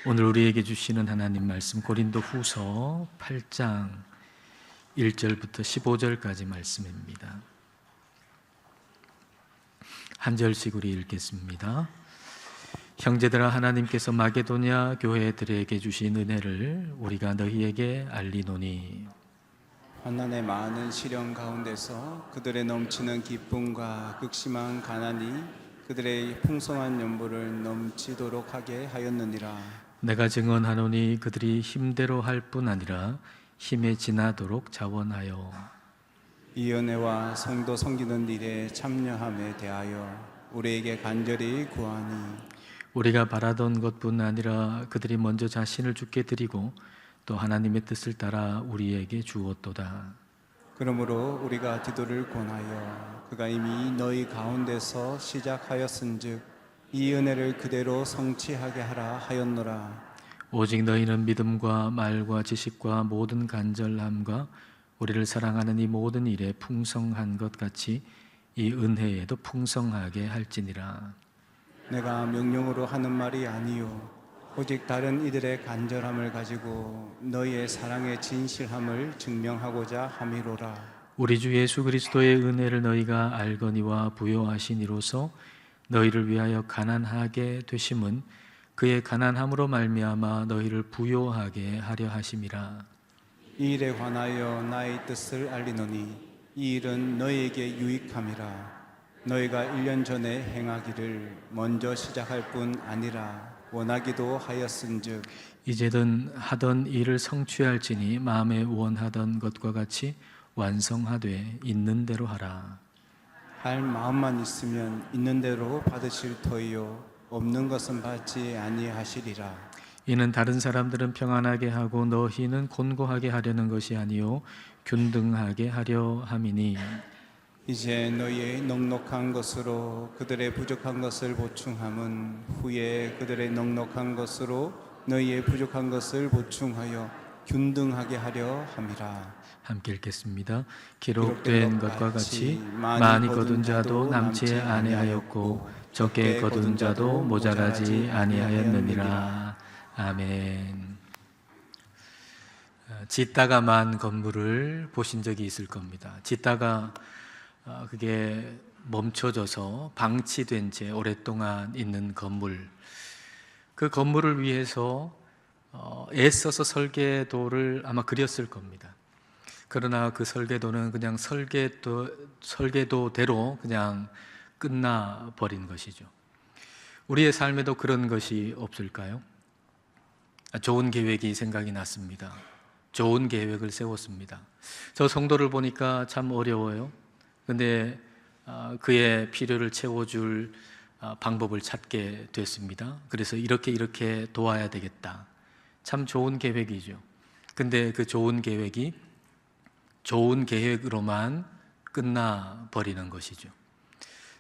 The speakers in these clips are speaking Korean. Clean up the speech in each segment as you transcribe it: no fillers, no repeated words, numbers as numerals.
오늘 우리에게 주시는 하나님 말씀 고린도 후서 8장 1절부터 15절까지 말씀입니다. 한 절씩 우리 읽겠습니다. 형제들아, 하나님께서 마게도냐 교회들에게 주신 은혜를 우리가 너희에게 알리노니, 환난의 많은 시련 가운데서 그들의 넘치는 기쁨과 극심한 가난이 그들의 풍성한 연보를 넘치도록 하게 하였느니라. 내가 증언하노니 그들이 힘대로 할 뿐 아니라 힘에 지나도록 자원하여 이 은혜와 성도 섬기는 일에 참여함에 대하여 우리에게 간절히 구하니, 우리가 바라던 것뿐 아니라 그들이 먼저 자신을 주께 드리고 또 하나님의 뜻을 따라 우리에게 주었도다. 그러므로 우리가 디도를 권하여 그가 이미 너희 가운데서 시작하였은즉 이 은혜를 그대로 성취하게 하라 하였노라. 오직 너희는 믿음과 말과 지식과 모든 간절함과 우리를 사랑하는 이 모든 일에 풍성한 것 같이 이 은혜에도 풍성하게 할지니라. 내가 명령으로 하는 말이 아니요 오직 다른 이들의 간절함을 가지고 너희의 사랑의 진실함을 증명하고자 함이로라. 우리 주 예수 그리스도의 은혜를 너희가 알거니와 부요하시니로서 너희를 위하여 가난하게 되심은 그의 가난함으로 말미암아 너희를 부요하게 하려 하심이라. 이 일에 관하여 나의 뜻을 알리노니 이 일은 너희에게 유익함이라. 너희가 1년 전에 행하기를 먼저 시작할 뿐 아니라 원하기도 하였은즉 이제는 하던 일을 성취할지니 마음에 원하던 것과 같이 완성하되 있는 대로 하라. 할 마음만 있으면 있는 대로 받으실 터이요 없는 것은 받지 아니하시리라. 이는 다른 사람들은 평안하게 하고 너희는 곤고하게 하려는 것이 아니요 균등하게 하려 함이니, 이제 너희의 넉넉한 것으로 그들의 부족한 것을 보충함은 후에 그들의 넉넉한 것으로 너희의 부족한 것을 보충하여 균등하게 하려 함이라. 함께 읽겠습니다. 기록된 것과 같이 많이 거둔 자도 남지 아니하였고 적게 거둔 자도 모자라지 아니하였느니라. 아멘. 짓다가 만 건물을 보신 적이 있을 겁니다. 짓다가 그게 멈춰져서 방치된 채 오랫동안 있는 건물, 그 건물을 위해서 애써서 설계도를 아마 그렸을 겁니다. 그러나 그 설계도는 그냥 설계도대로 그냥 끝나버린 것이죠. 우리의 삶에도 그런 것이 없을까요? 좋은 계획이 생각이 났습니다. 좋은 계획을 세웠습니다. 저 성도를 보니까 참 어려워요. 근데 그의 필요를 채워줄 방법을 찾게 됐습니다. 그래서 이렇게 도와야 되겠다. 참 좋은 계획이죠. 근데 그 좋은 계획이 좋은 계획으로만 끝나버리는 것이죠.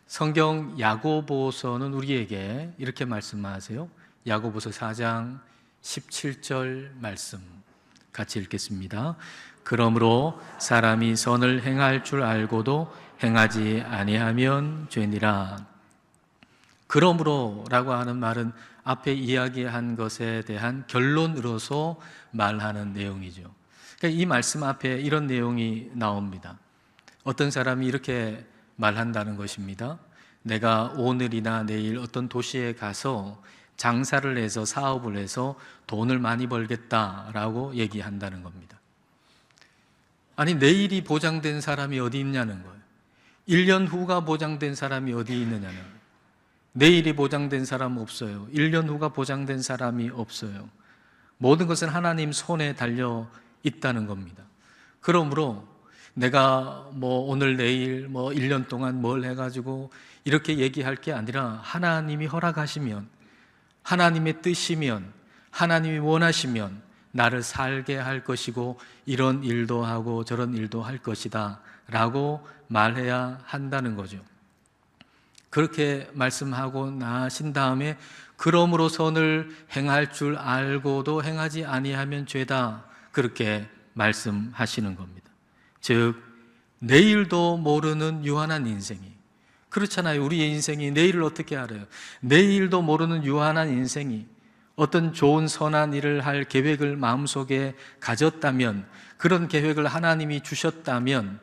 성경 야고보서는 우리에게 이렇게 말씀하세요. 야고보서 4장 17절 말씀 같이 읽겠습니다. 그러므로 사람이 선을 행할 줄 알고도 행하지 아니하면 죄니라. 그러므로라고 하는 말은 앞에 이야기한 것에 대한 결론으로서 말하는 내용이죠. 그러니까 이 말씀 앞에 이런 내용이 나옵니다. 어떤 사람이 이렇게 말한다는 것입니다. 내가 오늘이나 내일 어떤 도시에 가서 장사를 해서 사업을 해서 돈을 많이 벌겠다라고 얘기한다는 겁니다. 아니, 내일이 보장된 사람이 어디 있냐는 거예요. 1년 후가 보장된 사람이 어디 있느냐는 거예요. 내일이 보장된 사람 없어요. 1년 후가 보장된 사람이 없어요. 모든 것은 하나님 손에 달려 있다는 겁니다. 그러므로 내가 오늘 내일 1년 동안 뭘 해가지고 이렇게 얘기할 게 아니라 하나님이 허락하시면, 하나님의 뜻이면, 하나님이 원하시면 나를 살게 할 것이고 이런 일도 하고 저런 일도 할 것이다 라고 말해야 한다는 거죠. 그렇게 말씀하고 나신 다음에 그러므로 선을 행할 줄 알고도 행하지 아니하면 죄다, 그렇게 말씀하시는 겁니다. 즉 내일도 모르는 유한한 인생이, 그렇잖아요. 우리의 인생이 내일을 어떻게 알아요? 내일도 모르는 유한한 인생이 어떤 좋은 선한 일을 할 계획을 마음속에 가졌다면, 그런 계획을 하나님이 주셨다면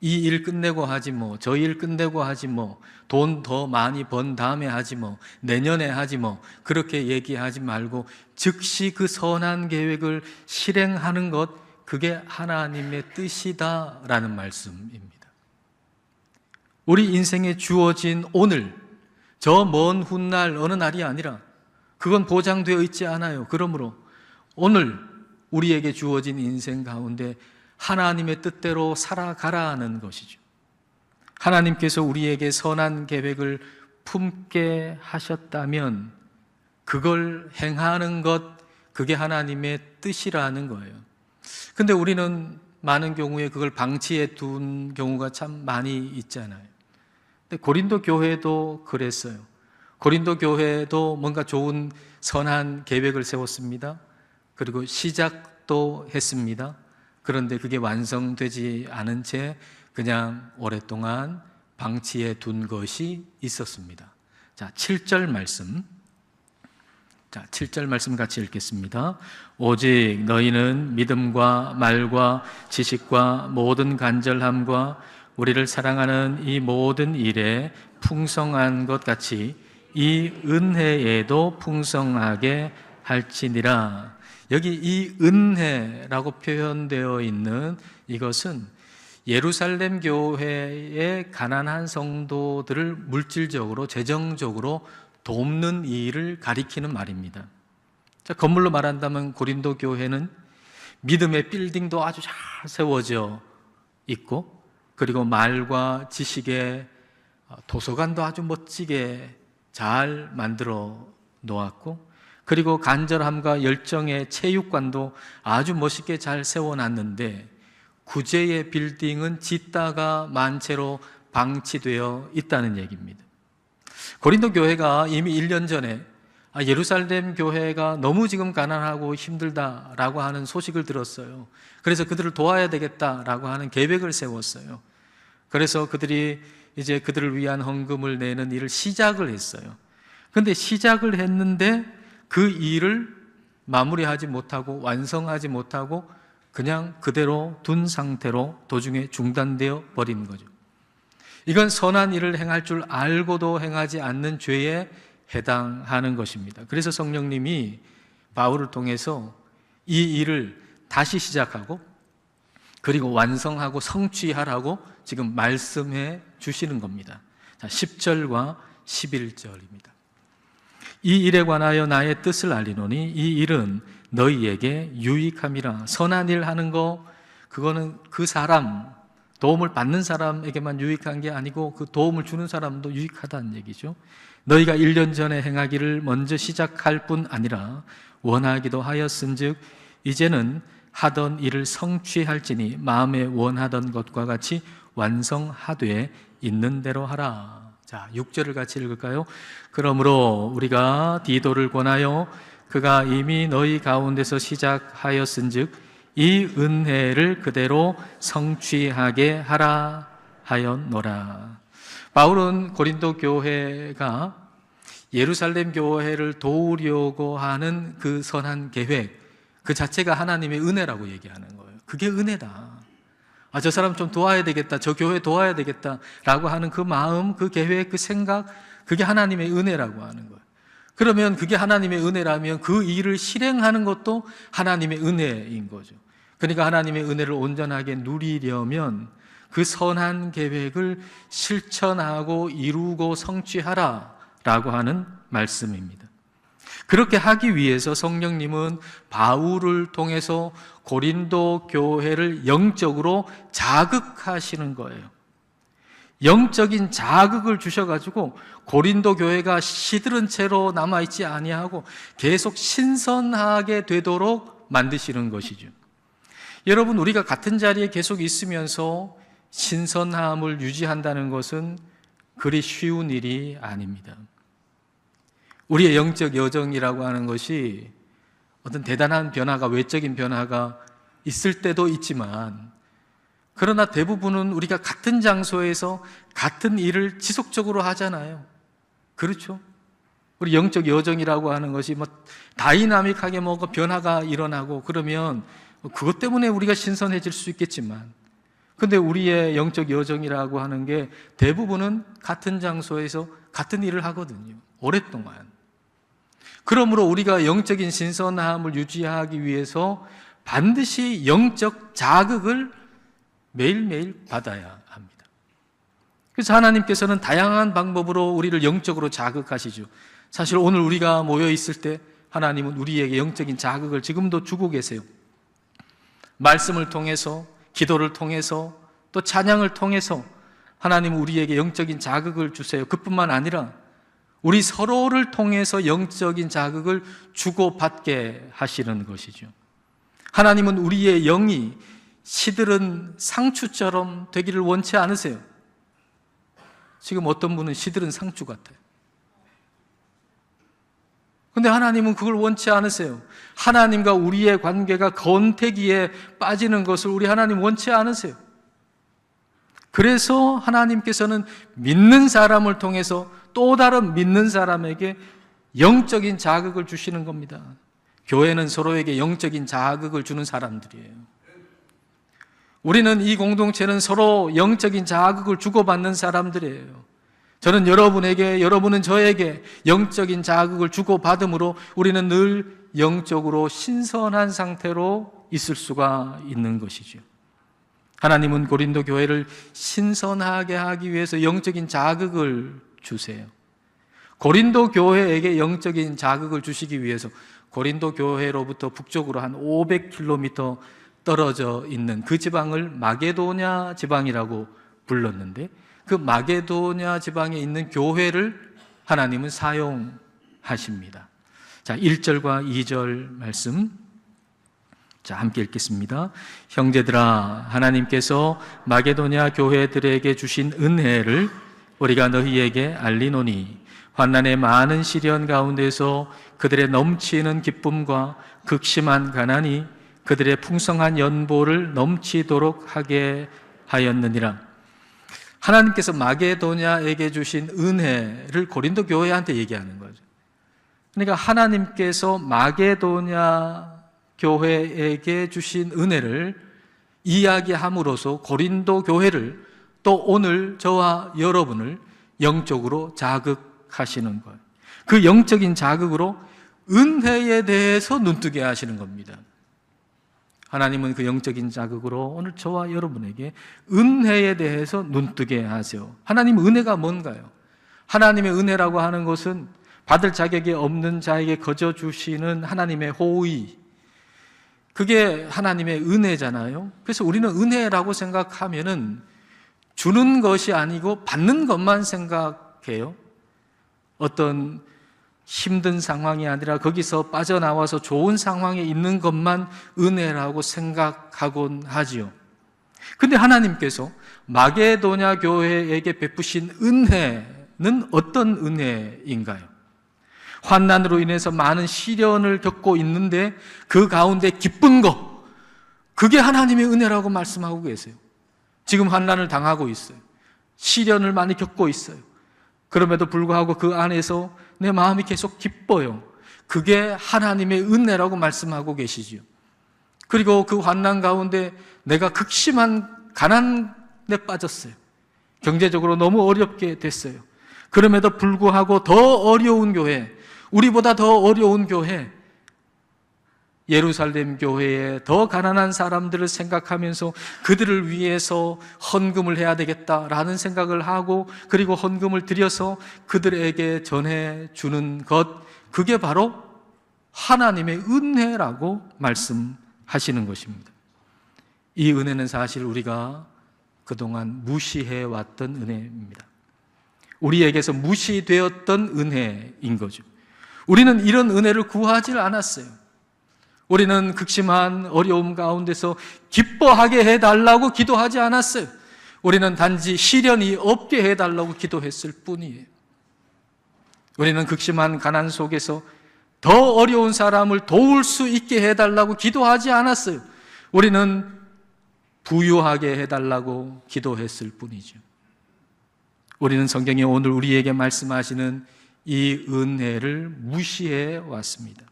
이 일 끝내고 하지 뭐, 저 일 끝내고 하지 뭐, 돈 더 많이 번 다음에 하지 뭐, 내년에 하지 뭐, 그렇게 얘기하지 말고 즉시 그 선한 계획을 실행하는 것, 그게 하나님의 뜻이다라는 말씀입니다. 우리 인생에 주어진 오늘, 저 먼 훗날 어느 날이 아니라 그건 보장되어 있지 않아요. 그러므로 오늘 우리에게 주어진 인생 가운데 하나님의 뜻대로 살아가라는 것이죠. 하나님께서 우리에게 선한 계획을 품게 하셨다면 그걸 행하는 것, 그게 하나님의 뜻이라는 거예요. 근데 우리는 많은 경우에 그걸 방치해 둔 경우가 참 많이 있잖아요. 근데 고린도 교회도 그랬어요. 고린도 교회도 뭔가 좋은 선한 계획을 세웠습니다. 그리고 시작도 했습니다. 그런데 그게 완성되지 않은 채 그냥 오랫동안 방치해 둔 것이 있었습니다. 자, 7절 말씀. 자, 7절 말씀 같이 읽겠습니다. 오직 너희는 믿음과 말과 지식과 모든 간절함과 우리를 사랑하는 이 모든 일에 풍성한 것 같이 이 은혜에도 풍성하게 할지니라. 여기 이 은혜라고 표현되어 있는 이것은 예루살렘 교회의 가난한 성도들을 물질적으로, 재정적으로 돕는 일을 가리키는 말입니다. 자, 건물로 말한다면 고린도 교회는 믿음의 빌딩도 아주 잘 세워져 있고, 그리고 말과 지식의 도서관도 아주 멋지게 잘 만들어 놓았고, 그리고 간절함과 열정의 체육관도 아주 멋있게 잘 세워놨는데 구제의 빌딩은 짓다가 만채로 방치되어 있다는 얘기입니다. 고린도 교회가 이미 1년 전에 예루살렘 교회가 너무 지금 가난하고 힘들다라고 하는 소식을 들었어요. 그래서 그들을 도와야 되겠다라고 하는 계획을 세웠어요. 그래서 그들이 이제 그들을 위한 헌금을 내는 일을 시작을 했어요. 그런데 시작을 했는데 그 일을 마무리하지 못하고 완성하지 못하고 그냥 그대로 둔 상태로 도중에 중단되어 버린 거죠. 이건 선한 일을 행할 줄 알고도 행하지 않는 죄에 해당하는 것입니다. 그래서 성령님이 바울을 통해서 이 일을 다시 시작하고 그리고 완성하고 성취하라고 지금 말씀해 주시는 겁니다. 자, 10절과 11절입니다. 이 일에 관하여 나의 뜻을 알리노니 이 일은 너희에게 유익함이라. 선한 일 하는 거, 그거는 그 사람, 도움을 받는 사람에게만 유익한 게 아니고 그 도움을 주는 사람도 유익하다는 얘기죠. 너희가 1년 전에 행하기를 먼저 시작할 뿐 아니라 원하기도 하였은즉 이제는 하던 일을 성취할지니 마음에 원하던 것과 같이 완성하되 있는 대로 하라. 자, 6절을 같이 읽을까요? 그러므로 우리가 디도를 권하여 그가 이미 너희 가운데서 시작하였은즉 이 은혜를 그대로 성취하게 하라 하였노라. 바울은 고린도 교회가 예루살렘 교회를 도우려고 하는 그 선한 계획, 그 자체가 하나님의 은혜라고 얘기하는 거예요. 그게 은혜다. 저 사람 좀 도와야 되겠다, 저 교회 도와야 되겠다 라고 하는 그 마음, 그 계획, 그 생각, 그게 하나님의 은혜라고 하는 거예요. 그러면 그게 하나님의 은혜라면 그 일을 실행하는 것도 하나님의 은혜인 거죠. 그러니까 하나님의 은혜를 온전하게 누리려면 그 선한 계획을 실천하고 이루고 성취하라 라고 하는 말씀입니다. 그렇게 하기 위해서 성령님은 바울을 통해서 고린도 교회를 영적으로 자극하시는 거예요. 영적인 자극을 주셔가지고 고린도 교회가 시들은 채로 남아있지 아니하고 계속 신선하게 되도록 만드시는 것이죠. 여러분, 우리가 같은 자리에 계속 있으면서 신선함을 유지한다는 것은 그리 쉬운 일이 아닙니다. 우리의 영적 여정이라고 하는 것이 어떤 대단한 변화가, 외적인 변화가 있을 때도 있지만, 그러나 대부분은 우리가 같은 장소에서 같은 일을 지속적으로 하잖아요. 그렇죠? 우리 영적 여정이라고 하는 것이 뭐 다이나믹하게 뭐가 변화가 일어나고 그러면 그것 때문에 우리가 신선해질 수 있겠지만, 근데 우리의 영적 여정이라고 하는 게 대부분은 같은 장소에서 같은 일을 하거든요. 오랫동안. 그러므로 우리가 영적인 신선함을 유지하기 위해서 반드시 영적 자극을 매일매일 받아야 합니다. 그래서 하나님께서는 다양한 방법으로 우리를 영적으로 자극하시죠. 사실 오늘 우리가 모여 있을 때 하나님은 우리에게 영적인 자극을 지금도 주고 계세요. 말씀을 통해서, 기도를 통해서, 또 찬양을 통해서 하나님은 우리에게 영적인 자극을 주세요. 그뿐만 아니라 우리 서로를 통해서 영적인 자극을 주고받게 하시는 것이죠. 하나님은 우리의 영이 시들은 상추처럼 되기를 원치 않으세요. 지금 어떤 분은 시들은 상추 같아요. 근데 하나님은 그걸 원치 않으세요. 하나님과 우리의 관계가 건태기에 빠지는 것을 우리 하나님 원치 않으세요. 그래서 하나님께서는 믿는 사람을 통해서 또 다른 믿는 사람에게 영적인 자극을 주시는 겁니다. 교회는 서로에게 영적인 자극을 주는 사람들이에요. 우리는, 이 공동체는 서로 영적인 자극을 주고받는 사람들이에요. 저는 여러분에게, 여러분은 저에게 영적인 자극을 주고받음으로 우리는 늘 영적으로 신선한 상태로 있을 수가 있는 것이죠. 하나님은 고린도 교회를 신선하게 하기 위해서 영적인 자극을 주세요. 고린도 교회에게 영적인 자극을 주시기 위해서 고린도 교회로부터 북쪽으로 한 500km 떨어져 있는 그 지방을 마게도냐 지방이라고 불렀는데, 그 마게도냐 지방에 있는 교회를 하나님은 사용하십니다. 자, 1절과 2절 말씀, 자, 함께 읽겠습니다. 형제들아, 하나님께서 마게도냐 교회들에게 주신 은혜를 우리가 너희에게 알리노니, 환난의 많은 시련 가운데서 그들의 넘치는 기쁨과 극심한 가난이 그들의 풍성한 연보를 넘치도록 하게 하였느니라. 하나님께서 마게도냐에게 주신 은혜를 고린도 교회한테 얘기하는 거죠. 그러니까 하나님께서 마게도냐 교회에게 주신 은혜를 이야기함으로써 고린도 교회를, 또 오늘 저와 여러분을 영적으로 자극하시는 거예요. 그 영적인 자극으로 은혜에 대해서 눈뜨게 하시는 겁니다. 하나님은 그 영적인 자극으로 오늘 저와 여러분에게 은혜에 대해서 눈뜨게 하세요. 하나님 은혜가 뭔가요? 하나님의 은혜라고 하는 것은 받을 자격이 없는 자에게 거저 주시는 하나님의 호의, 그게 하나님의 은혜잖아요. 그래서 우리는 은혜라고 생각하면은 주는 것이 아니고 받는 것만 생각해요. 어떤 힘든 상황이 아니라 거기서 빠져나와서 좋은 상황에 있는 것만 은혜라고 생각하곤 하지요. 근데 하나님께서 마게도냐 교회에게 베푸신 은혜는 어떤 은혜인가요? 환난으로 인해서 많은 시련을 겪고 있는데 그 가운데 기쁜 것, 그게 하나님의 은혜라고 말씀하고 계세요. 지금 환난을 당하고 있어요. 시련을 많이 겪고 있어요. 그럼에도 불구하고 그 안에서 내 마음이 계속 기뻐요. 그게 하나님의 은혜라고 말씀하고 계시지요. 그리고 그 환난 가운데 내가 극심한 가난에 빠졌어요. 경제적으로 너무 어렵게 됐어요. 그럼에도 불구하고 더 어려운 교회, 우리보다 더 어려운 교회, 예루살렘 교회에 더 가난한 사람들을 생각하면서 그들을 위해서 헌금을 해야 되겠다라는 생각을 하고, 그리고 헌금을 드려서 그들에게 전해주는 것, 그게 바로 하나님의 은혜라고 말씀하시는 것입니다. 이 은혜는 사실 우리가 그동안 무시해왔던 은혜입니다. 우리에게서 무시되었던 은혜인 거죠. 우리는 이런 은혜를 구하지 않았어요. 우리는 극심한 어려움 가운데서 기뻐하게 해달라고 기도하지 않았어요. 우리는 단지 시련이 없게 해달라고 기도했을 뿐이에요. 우리는 극심한 가난 속에서 더 어려운 사람을 도울 수 있게 해달라고 기도하지 않았어요. 우리는 부유하게 해달라고 기도했을 뿐이죠. 우리는 성경이 오늘 우리에게 말씀하시는 이 은혜를 무시해 왔습니다.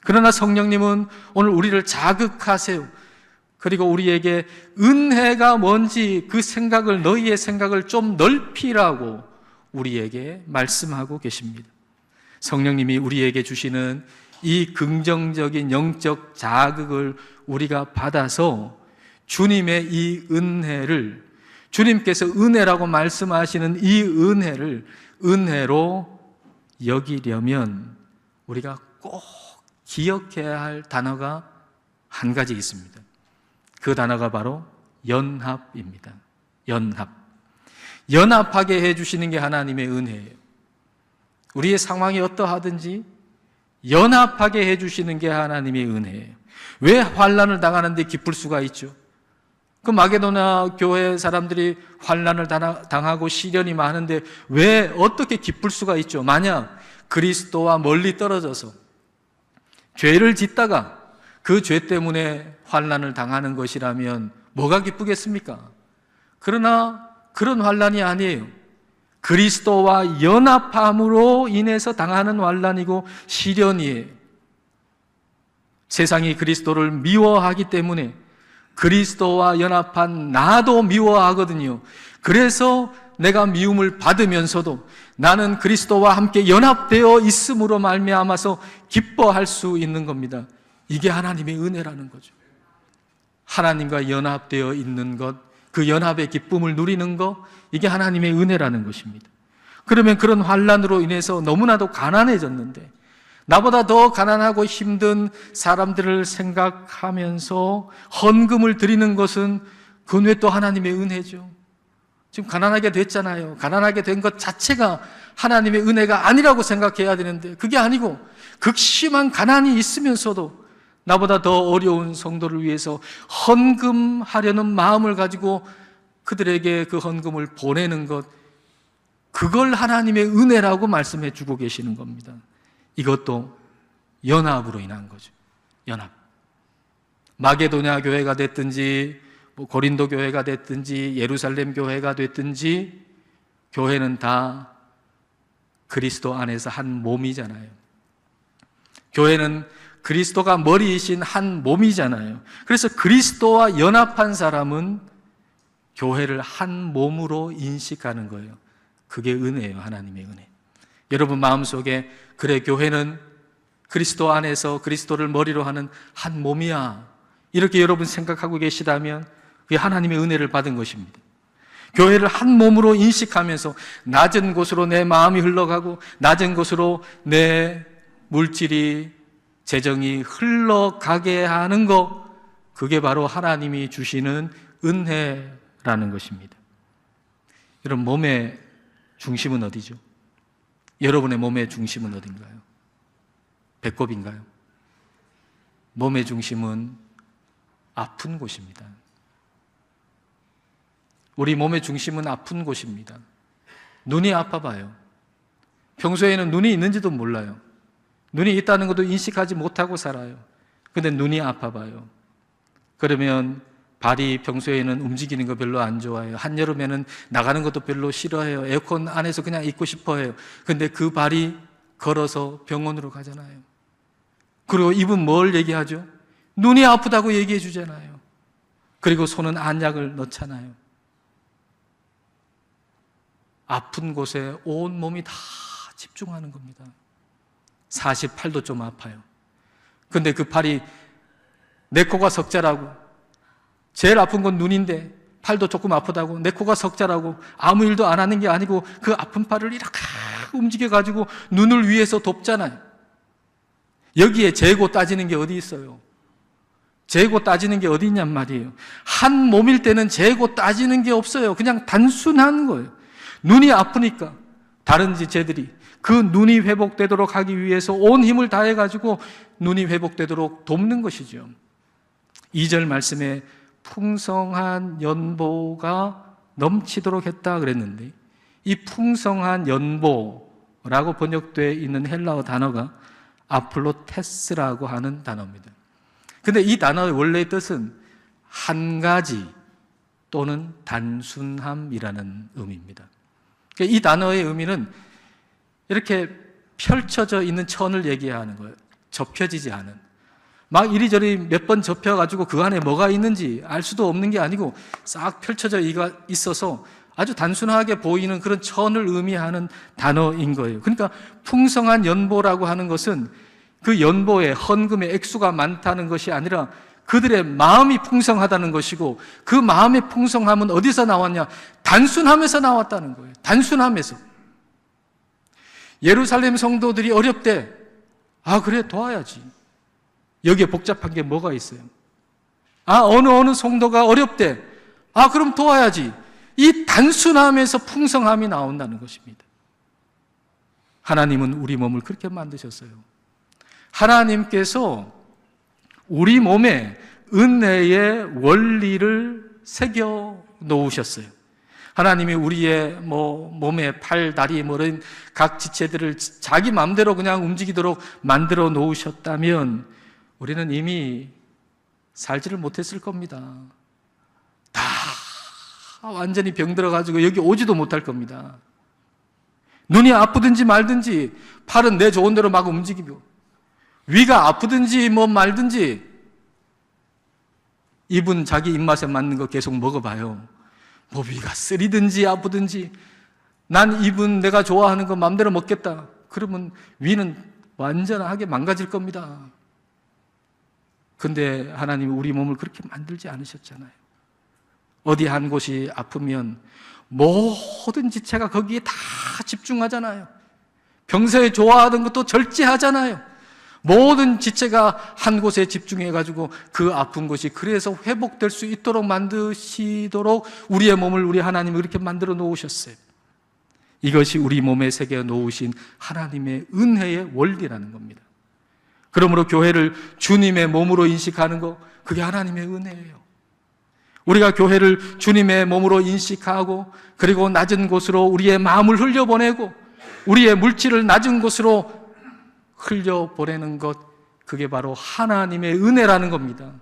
그러나 성령님은 오늘 우리를 자극하세요. 그리고 우리에게 은혜가 뭔지 그 생각을, 너희의 생각을 좀 넓히라고 우리에게 말씀하고 계십니다. 성령님이 우리에게 주시는 이 긍정적인 영적 자극을 우리가 받아서 주님의 이 은혜를, 주님께서 은혜라고 말씀하시는 이 은혜를 은혜로 여기려면 우리가 꼭 기억해야 할 단어가 한 가지 있습니다. 그 단어가 바로 연합입니다. 연합. 연합하게 해주시는 게 하나님의 은혜예요. 우리의 상황이 어떠하든지 연합하게 해주시는 게 하나님의 은혜예요. 왜 환난을 당하는데 기쁠 수가 있죠? 그 마게도냐 교회 사람들이 환난을 당하고 시련이 많은데 왜 어떻게 기쁠 수가 있죠? 만약 그리스도와 멀리 떨어져서 죄를 짓다가 그 죄 때문에 환난을 당하는 것이라면 뭐가 기쁘겠습니까? 그러나 그런 환난이 아니에요. 그리스도와 연합함으로 인해서 당하는 환난이고 시련이에요. 세상이 그리스도를 미워하기 때문에 그리스도와 연합한 나도 미워하거든요. 그래서 내가 미움을 받으면서도 나는 그리스도와 함께 연합되어 있음으로 말미암아서 기뻐할 수 있는 겁니다. 이게 하나님의 은혜라는 거죠. 하나님과 연합되어 있는 것, 그 연합의 기쁨을 누리는 것, 이게 하나님의 은혜라는 것입니다. 그러면 그런 환난으로 인해서 너무나도 가난해졌는데 나보다 더 가난하고 힘든 사람들을 생각하면서 헌금을 드리는 것은 그건 왜 또 하나님의 은혜죠? 지금 가난하게 됐잖아요. 가난하게 된 것 자체가 하나님의 은혜가 아니라고 생각해야 되는데 그게 아니고 극심한 가난이 있으면서도 나보다 더 어려운 성도를 위해서 헌금하려는 마음을 가지고 그들에게 그 헌금을 보내는 것, 그걸 하나님의 은혜라고 말씀해 주고 계시는 겁니다. 이것도 연합으로 인한 거죠. 연합. 마게도냐 교회가 됐든지 고린도 교회가 됐든지 예루살렘 교회가 됐든지 교회는 다 그리스도 안에서 한 몸이잖아요. 교회는 그리스도가 머리이신 한 몸이잖아요. 그래서 그리스도와 연합한 사람은 교회를 한 몸으로 인식하는 거예요. 그게 은혜예요. 하나님의 은혜. 여러분 마음속에 그래 교회는 그리스도 안에서 그리스도를 머리로 하는 한 몸이야, 이렇게 여러분 생각하고 계시다면 그게 하나님의 은혜를 받은 것입니다. 교회를 한 몸으로 인식하면서 낮은 곳으로 내 마음이 흘러가고 낮은 곳으로 내 물질이, 재정이 흘러가게 하는 것, 그게 바로 하나님이 주시는 은혜라는 것입니다. 여러분 몸의 중심은 어디죠? 여러분의 몸의 중심은 어딘가요? 배꼽인가요? 몸의 중심은 아픈 곳입니다. 우리 몸의 중심은 아픈 곳입니다. 눈이 아파봐요. 평소에는 눈이 있는지도 몰라요. 눈이 있다는 것도 인식하지 못하고 살아요. 근데 눈이 아파봐요. 그러면 발이 평소에는 움직이는 거 별로 안 좋아해요. 한여름에는 나가는 것도 별로 싫어해요. 에어컨 안에서 그냥 있고 싶어해요. 근데 그 발이 걸어서 병원으로 가잖아요. 그리고 입은 뭘 얘기하죠? 눈이 아프다고 얘기해 주잖아요. 그리고 손은 안약을 넣잖아요. 아픈 곳에 온 몸이 다 집중하는 겁니다. 48도 좀 아파요. 근데 그 팔이 내 코가 석자라고, 제일 아픈 건 눈인데 팔도 조금 아프다고 내 코가 석자라고 아무 일도 안 하는 게 아니고 그 아픈 팔을 이렇게 움직여가지고 눈을 위해서 돕잖아요. 여기에 재고 따지는 게 어디 있어요? 재고 따지는 게 어디 있냔 말이에요. 한 몸일 때는 재고 따지는 게 없어요. 그냥 단순한 거예요. 눈이 아프니까 다른 지체들이 그 눈이 회복되도록 하기 위해서 온 힘을 다해가지고 눈이 회복되도록 돕는 것이죠. 2절 말씀에 풍성한 연보가 넘치도록 했다 그랬는데 이 풍성한 연보라고 번역되어 있는 헬라어 단어가 아플로테스라고 하는 단어입니다. 근데 이 단어의 원래의 뜻은 한 가지 또는 단순함이라는 의미입니다. 이 단어의 의미는 이렇게 펼쳐져 있는 천을 얘기하는 거예요. 접혀지지 않은. 막 이리저리 몇 번 접혀가지고 그 안에 뭐가 있는지 알 수도 없는 게 아니고 싹 펼쳐져 있어서 아주 단순하게 보이는 그런 천을 의미하는 단어인 거예요. 그러니까 풍성한 연보라고 하는 것은 그 연보에 헌금의 액수가 많다는 것이 아니라 그들의 마음이 풍성하다는 것이고, 그 마음의 풍성함은 어디서 나왔냐? 단순함에서 나왔다는 거예요. 단순함에서. 예루살렘 성도들이 어렵대. 아, 그래, 도와야지. 여기에 복잡한 게 뭐가 있어요? 아, 어느 성도가 어렵대. 아, 그럼 도와야지. 이 단순함에서 풍성함이 나온다는 것입니다. 하나님은 우리 몸을 그렇게 만드셨어요. 하나님께서 우리 몸에 은혜의 원리를 새겨 놓으셨어요. 하나님이 우리의 몸에 팔, 다리, 이런 각 지체들을 자기 마음대로 그냥 움직이도록 만들어 놓으셨다면 우리는 이미 살지를 못했을 겁니다. 다 완전히 병들어가지고 여기 오지도 못할 겁니다. 눈이 아프든지 말든지, 팔은 내 좋은 대로 막 움직이고, 위가 아프든지 말든지, 입은 자기 입맛에 맞는 거 계속 먹어봐요. 위가 쓰리든지 아프든지, 난 입은 내가 좋아하는 거 마음대로 먹겠다. 그러면 위는 완전하게 망가질 겁니다. 근데 하나님이 우리 몸을 그렇게 만들지 않으셨잖아요. 어디 한 곳이 아프면 모든 지체가 거기에 다 집중하잖아요. 평소에 좋아하던 것도 절제하잖아요. 모든 지체가 한 곳에 집중해가지고 그 아픈 곳이 그래서 회복될 수 있도록 만드시도록 우리의 몸을 우리 하나님이 그렇게 만들어 놓으셨어요. 이것이 우리 몸에 새겨 놓으신 하나님의 은혜의 원리라는 겁니다. 그러므로 교회를 주님의 몸으로 인식하는 것, 그게 하나님의 은혜예요. 우리가 교회를 주님의 몸으로 인식하고, 그리고 낮은 곳으로 우리의 마음을 흘려보내고 우리의 물질을 낮은 곳으로 흘려보내는 것, 그게 바로 하나님의 은혜라는 겁니다.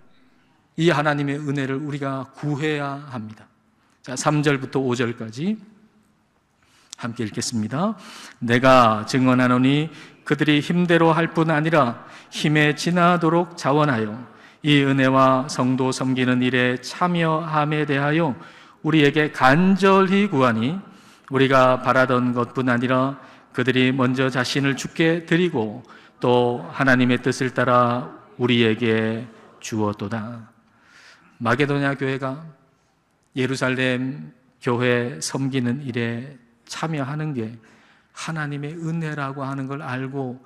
이 하나님의 은혜를 우리가 구해야 합니다. 자, 3절부터 5절까지 함께 읽겠습니다. 내가 증언하노니 그들이 힘대로 할 뿐 아니라 힘에 지나도록 자원하여 이 은혜와 성도 섬기는 일에 참여함에 대하여 우리에게 간절히 구하니, 우리가 바라던 것뿐 아니라 그들이 먼저 자신을 주께 드리고 또 하나님의 뜻을 따라 우리에게 주었도다. 마게도냐 교회가 예루살렘 교회 섬기는 일에 참여하는 게 하나님의 은혜라고 하는 걸 알고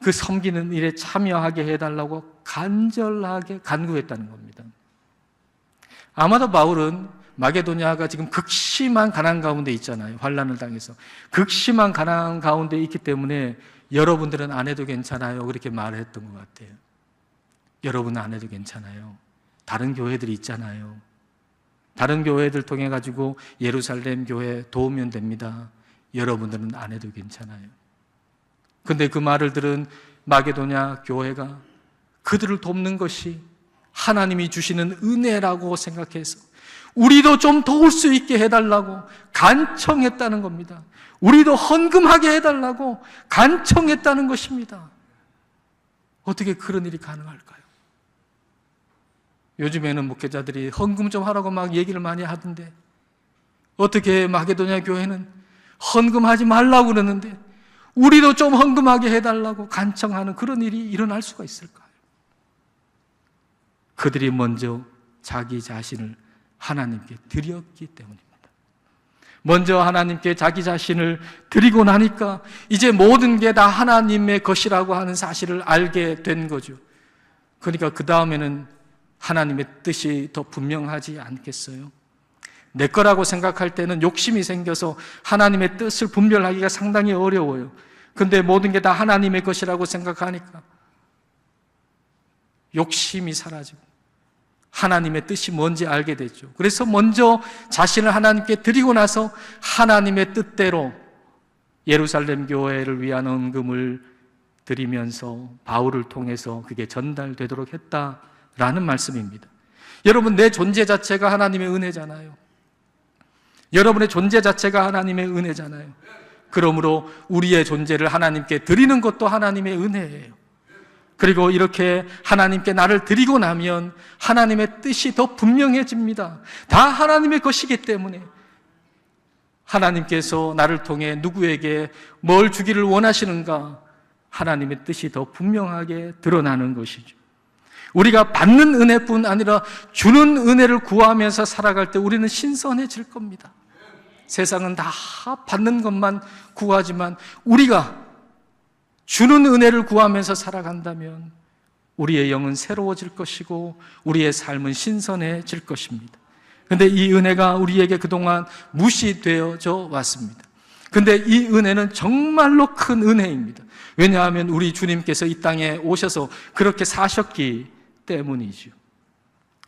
그 섬기는 일에 참여하게 해달라고 간절하게 간구했다는 겁니다. 아마도 바울은 마게도냐가 지금 극심한 가난 가운데 있잖아요. 환난을 당해서 극심한 가난 가운데 있기 때문에 여러분들은 안 해도 괜찮아요, 그렇게 말했던 것 같아요. 여러분은 안 해도 괜찮아요. 다른 교회들이 있잖아요. 다른 교회들 통해 가지고 예루살렘 교회 도우면 됩니다. 여러분들은 안 해도 괜찮아요. 근데 그 말을 들은 마게도냐 교회가 그들을 돕는 것이 하나님이 주시는 은혜라고 생각해서 우리도 좀 도울 수 있게 해달라고 간청했다는 겁니다. 우리도 헌금하게 해달라고 간청했다는 것입니다. 어떻게 그런 일이 가능할까요? 요즘에는 목회자들이 헌금 좀 하라고 막 얘기를 많이 하던데, 어떻게 마게도냐 교회는 헌금하지 말라고 그러는데 우리도 좀 헌금하게 해달라고 간청하는 그런 일이 일어날 수가 있을까요? 그들이 먼저 자기 자신을 하나님께 드렸기 때문입니다. 먼저 하나님께 자기 자신을 드리고 나니까 이제 모든 게 다 하나님의 것이라고 하는 사실을 알게 된 거죠. 그러니까 그 다음에는 하나님의 뜻이 더 분명하지 않겠어요? 내 거라고 생각할 때는 욕심이 생겨서 하나님의 뜻을 분별하기가 상당히 어려워요. 근데 모든 게 다 하나님의 것이라고 생각하니까 욕심이 사라지고 하나님의 뜻이 뭔지 알게 되죠. 그래서 먼저 자신을 하나님께 드리고 나서 하나님의 뜻대로 예루살렘 교회를 위한 헌금을 드리면서 바울을 통해서 그게 전달되도록 했다라는 말씀입니다. 여러분, 내 존재 자체가 하나님의 은혜잖아요. 여러분의 존재 자체가 하나님의 은혜잖아요. 그러므로 우리의 존재를 하나님께 드리는 것도 하나님의 은혜예요. 그리고 이렇게 하나님께 나를 드리고 나면 하나님의 뜻이 더 분명해집니다. 다 하나님의 것이기 때문에 하나님께서 나를 통해 누구에게 뭘 주기를 원하시는가, 하나님의 뜻이 더 분명하게 드러나는 것이죠. 우리가 받는 은혜뿐 아니라 주는 은혜를 구하면서 살아갈 때 우리는 신선해질 겁니다. 세상은 다 받는 것만 구하지만 우리가 주는 은혜를 구하면서 살아간다면 우리의 영은 새로워질 것이고 우리의 삶은 신선해질 것입니다. 그런데 이 은혜가 우리에게 그동안 무시되어져 왔습니다. 그런데 이 은혜는 정말로 큰 은혜입니다. 왜냐하면 우리 주님께서 이 땅에 오셔서 그렇게 사셨기 때문이죠.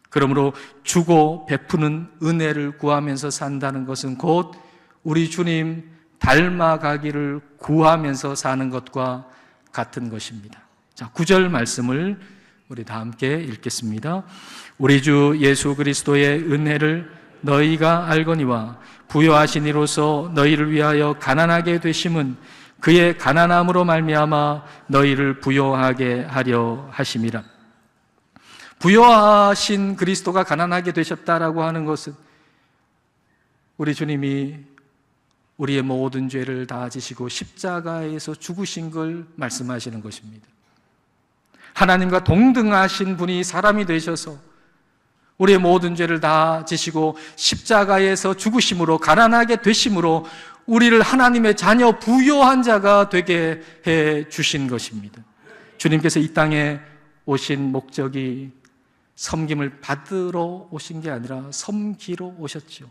그러므로 주고 베푸는 은혜를 구하면서 산다는 것은 곧 우리 주님 닮아가기를 구하면서 사는 것과 같은 것입니다. 자, 9절 말씀을 우리 다 함께 읽겠습니다. 우리 주 예수 그리스도의 은혜를 너희가 알거니와 부요하신 이로써 너희를 위하여 가난하게 되심은 그의 가난함으로 말미암아 너희를 부요하게 하려 하심이라. 부요하신 그리스도가 가난하게 되셨다라고 하는 것은 우리 주님이 우리의 모든 죄를 다 지시고 십자가에서 죽으신 걸 말씀하시는 것입니다. 하나님과 동등하신 분이 사람이 되셔서 우리의 모든 죄를 다 지시고 십자가에서 죽으심으로, 가난하게 되심으로 우리를 하나님의 자녀 부요한 자가 되게 해 주신 것입니다. 주님께서 이 땅에 오신 목적이 섬김을 받으러 오신 게 아니라 섬기러 오셨죠.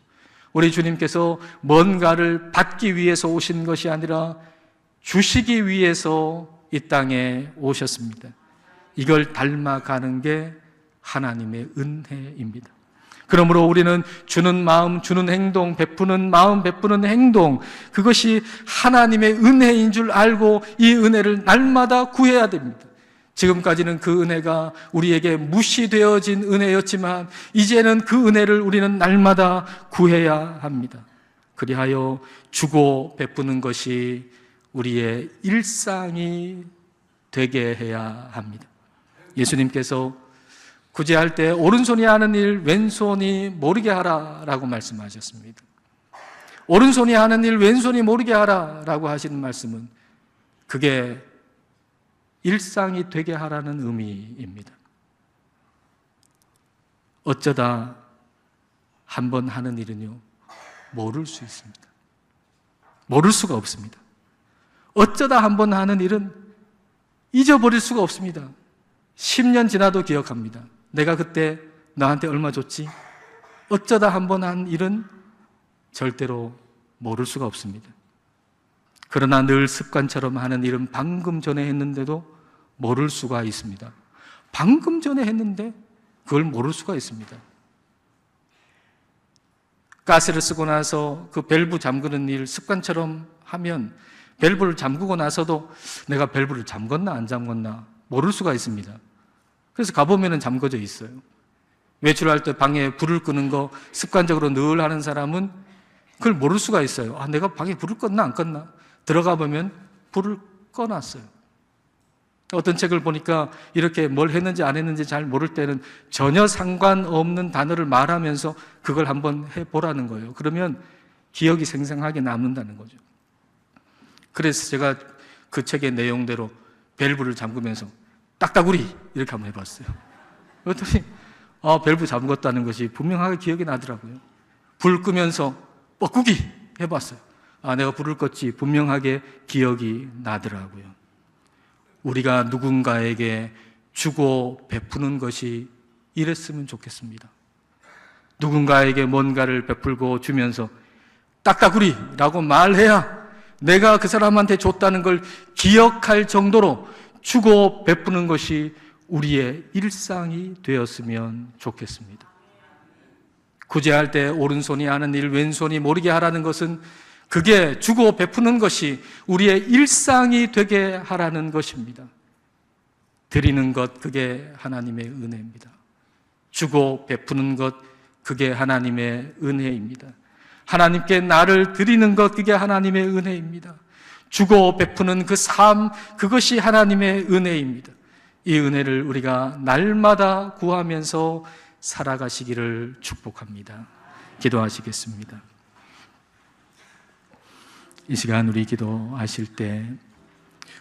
우리 주님께서 뭔가를 받기 위해서 오신 것이 아니라 주시기 위해서 이 땅에 오셨습니다. 이걸 닮아가는 게 하나님의 은혜입니다. 그러므로 우리는 주는 마음, 주는 행동, 베푸는 마음, 베푸는 행동, 그것이 하나님의 은혜인 줄 알고 이 은혜를 날마다 구해야 됩니다. 지금까지는 그 은혜가 우리에게 무시되어진 은혜였지만 이제는 그 은혜를 우리는 날마다 구해야 합니다. 그리하여 주고 베푸는 것이 우리의 일상이 되게 해야 합니다. 예수님께서 구제할 때 오른손이 하는 일 왼손이 모르게 하라라고 말씀하셨습니다. 오른손이 하는 일 왼손이 모르게 하라라고 하시는 말씀은 그게 일상이 되게 하라는 의미입니다. 어쩌다 한 번 하는 일은요, 모를 수 있습니다. 모를 수가 없습니다. 어쩌다 한 번 하는 일은 잊어버릴 수가 없습니다. 10년 지나도 기억합니다. 내가 그때 너한테 얼마 줬지? 어쩌다 한 번 한 일은 절대로 모를 수가 없습니다. 그러나 늘 습관처럼 하는 일은 방금 전에 했는데도 모를 수가 있습니다. 방금 전에 했는데 그걸 모를 수가 있습니다. 가스를 쓰고 나서 그 밸브 잠그는 일 습관처럼 하면 밸브를 잠그고 나서도 내가 밸브를 잠궜나 안 잠궜나 모를 수가 있습니다. 그래서 가보면 잠궈져 있어요. 외출할 때 방에 불을 끄는 거 습관적으로 늘 하는 사람은 그걸 모를 수가 있어요. 아, 내가 방에 불을 껐나 안 껐나? 들어가 보면 불을 꺼놨어요. 어떤 책을 보니까 이렇게 뭘 했는지 안 했는지 잘 모를 때는 전혀 상관없는 단어를 말하면서 그걸 한번 해보라는 거예요. 그러면 기억이 생생하게 남는다는 거죠. 그래서 제가 그 책의 내용대로 밸브를 잠그면서 딱따구리 이렇게 한번 해봤어요. 그랬더니 밸브 잠궜다는 것이 분명하게 기억이 나더라고요. 불 끄면서 뻐꾸기 해봤어요. 내가 불을 껐지 분명하게 기억이 나더라고요. 우리가 누군가에게 주고 베푸는 것이 이랬으면 좋겠습니다. 누군가에게 뭔가를 베풀고 주면서 딱따구리라고 말해야 내가 그 사람한테 줬다는 걸 기억할 정도로 주고 베푸는 것이 우리의 일상이 되었으면 좋겠습니다. 구제할 때 오른손이 하는 일 왼손이 모르게 하라는 것은 그게 주고 베푸는 것이 우리의 일상이 되게 하라는 것입니다. 드리는 것, 그게 하나님의 은혜입니다. 주고 베푸는 것, 그게 하나님의 은혜입니다. 하나님께 나를 드리는 것, 그게 하나님의 은혜입니다. 주고 베푸는 그 삶, 그것이 하나님의 은혜입니다. 이 은혜를 우리가 날마다 구하면서 살아가시기를 축복합니다. 기도하시겠습니다. 이 시간 우리 기도하실 때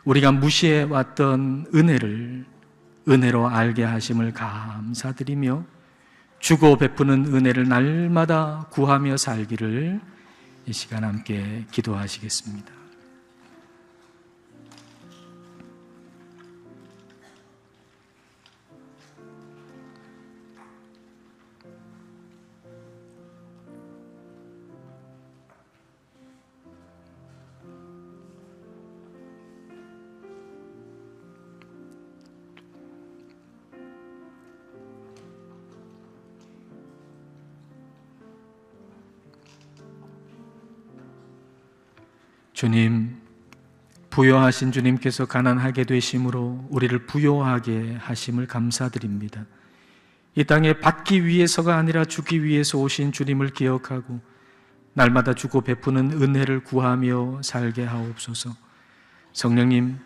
우리가 무시해 왔던 은혜를 은혜로 알게 하심을 감사드리며 주고 베푸는 은혜를 날마다 구하며 살기를 이 시간 함께 기도하시겠습니다. 주님, 부요하신 주님께서 가난하게 되심으로 우리를 부요하게 하심을 감사드립니다. 이 땅에 받기 위해서가 아니라 주기 위해서 오신 주님을 기억하고 날마다 주고 베푸는 은혜를 구하며 살게 하옵소서. 성령님,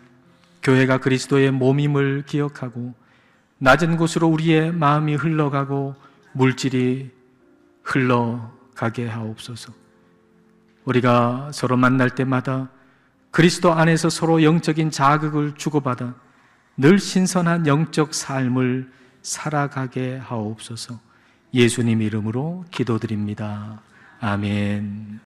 교회가 그리스도의 몸임을 기억하고 낮은 곳으로 우리의 마음이 흘러가고 물질이 흘러가게 하옵소서. 우리가 서로 만날 때마다 그리스도 안에서 서로 영적인 자극을 주고받아 늘 신선한 영적 삶을 살아가게 하옵소서. 예수님 이름으로 기도드립니다. 아멘.